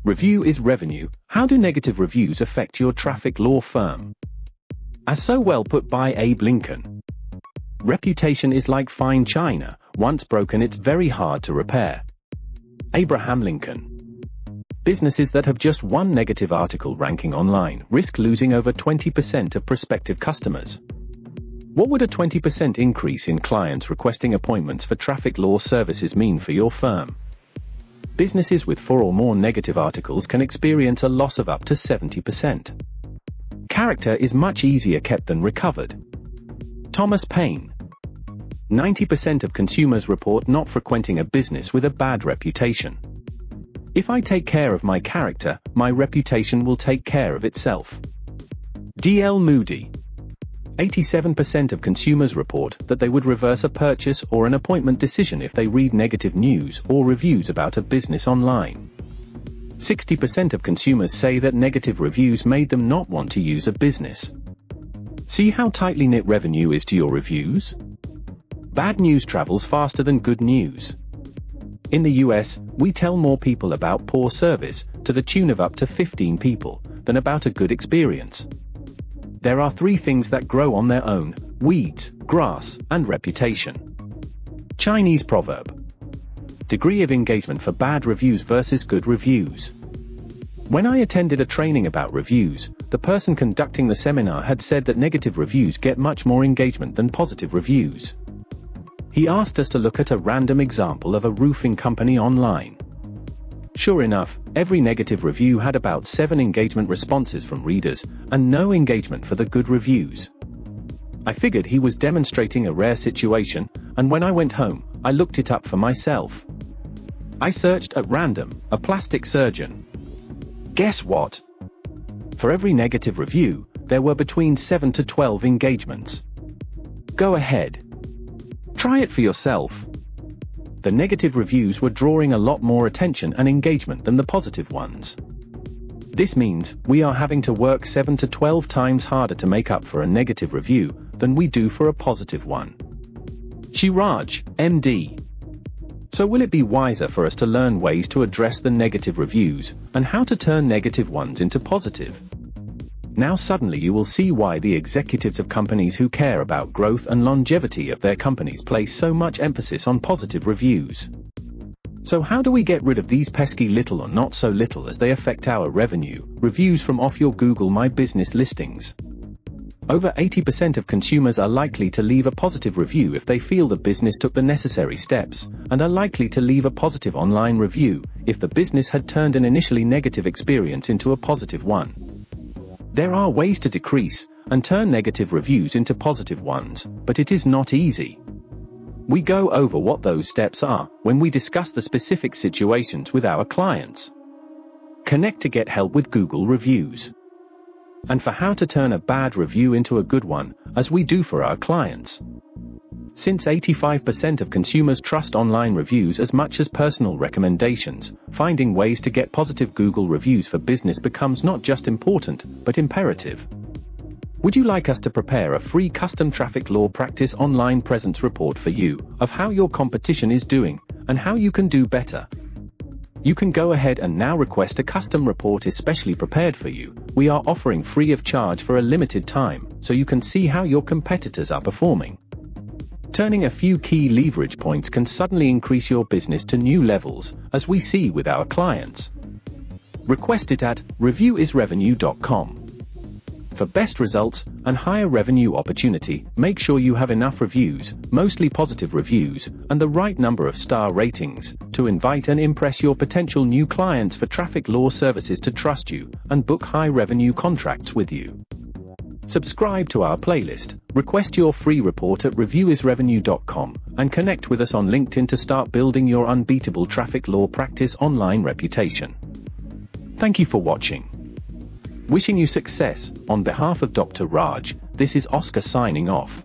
Review is revenue. How do negative reviews affect your traffic law firm? As so well put by Abe Lincoln. Reputation is like fine china. Once broken, it's very hard to repair. Abraham Lincoln. Businesses that have just one negative article ranking online risk losing over 20% of prospective customers. What would a 20% increase in clients requesting appointments for traffic law services mean for your firm? Businesses with 4 or more negative articles can experience a loss of up to 70%. Character is much easier kept than recovered. Thomas Paine. 90% of consumers report not frequenting a business with a bad reputation. If I take care of my character, my reputation will take care of itself. D.L. Moody. 87% of consumers report that they would reverse a purchase or an appointment decision if they read negative news or reviews about a business online. 60% of consumers say that negative reviews made them not want to use a business. See how tightly knit revenue is to your reviews? Bad news travels faster than good news. In the US, we tell more people about poor service, to the tune of up to 15 people, than about a good experience. There are 3 things that grow on their own: weeds, grass, and reputation. Chinese proverb. Degree of engagement for bad reviews versus good reviews. When I attended a training about reviews, the person conducting the seminar had said that negative reviews get much more engagement than positive reviews. He asked us to look at a random example of a roofing company online. Sure enough, every negative review had about 7 engagement responses from readers, and no engagement for the good reviews. I figured he was demonstrating a rare situation, and when I went home, I looked it up for myself. I searched at random, a plastic surgeon. Guess what? For every negative review, there were between 7 to 12 engagements. Go ahead. Try it for yourself. The negative reviews were drawing a lot more attention and engagement than the positive ones. This means we are having to work 7 to 12 times harder to make up for a negative review than we do for a positive one. Shiraj, MD. So will it be wiser for us to learn ways to address the negative reviews, and how to turn negative ones into positive? Now suddenly you will see why the executives of companies who care about growth and longevity of their companies place so much emphasis on positive reviews. So how do we get rid of these pesky little or not so little as they affect our revenue, reviews from off your Google My Business listings? Over 80% of consumers are likely to leave a positive review if they feel the business took the necessary steps, and are likely to leave a positive online review if the business had turned an initially negative experience into a positive one. There are ways to decrease and turn negative reviews into positive ones, but it is not easy. We go over what those steps are when we discuss the specific situations with our clients. Connect to get help with Google reviews. And for how to turn a bad review into a good one, as we do for our clients. Since 85% of consumers trust online reviews as much as personal recommendations, finding ways to get positive Google reviews for business becomes not just important, but imperative. Would you like us to prepare a free custom traffic law practice online presence report for you, of how your competition is doing, and how you can do better? You can go ahead and now request a custom report especially prepared for you. We are offering free of charge for a limited time, so you can see how your competitors are performing. Turning a few key leverage points can suddenly increase your business to new levels, as we see with our clients. Request it at reviewisrevenue.com. For best results and higher revenue opportunity, make sure you have enough reviews, mostly positive reviews, and the right number of star ratings, to invite and impress your potential new clients for traffic law services to trust you and book high revenue contracts with you. Subscribe to our playlist, request your free report at reviewisrevenue.com, and connect with us on LinkedIn to start building your unbeatable traffic law practice online reputation. Thank you for watching. Wishing you success, on behalf of Dr. Raj, this is Oscar signing off.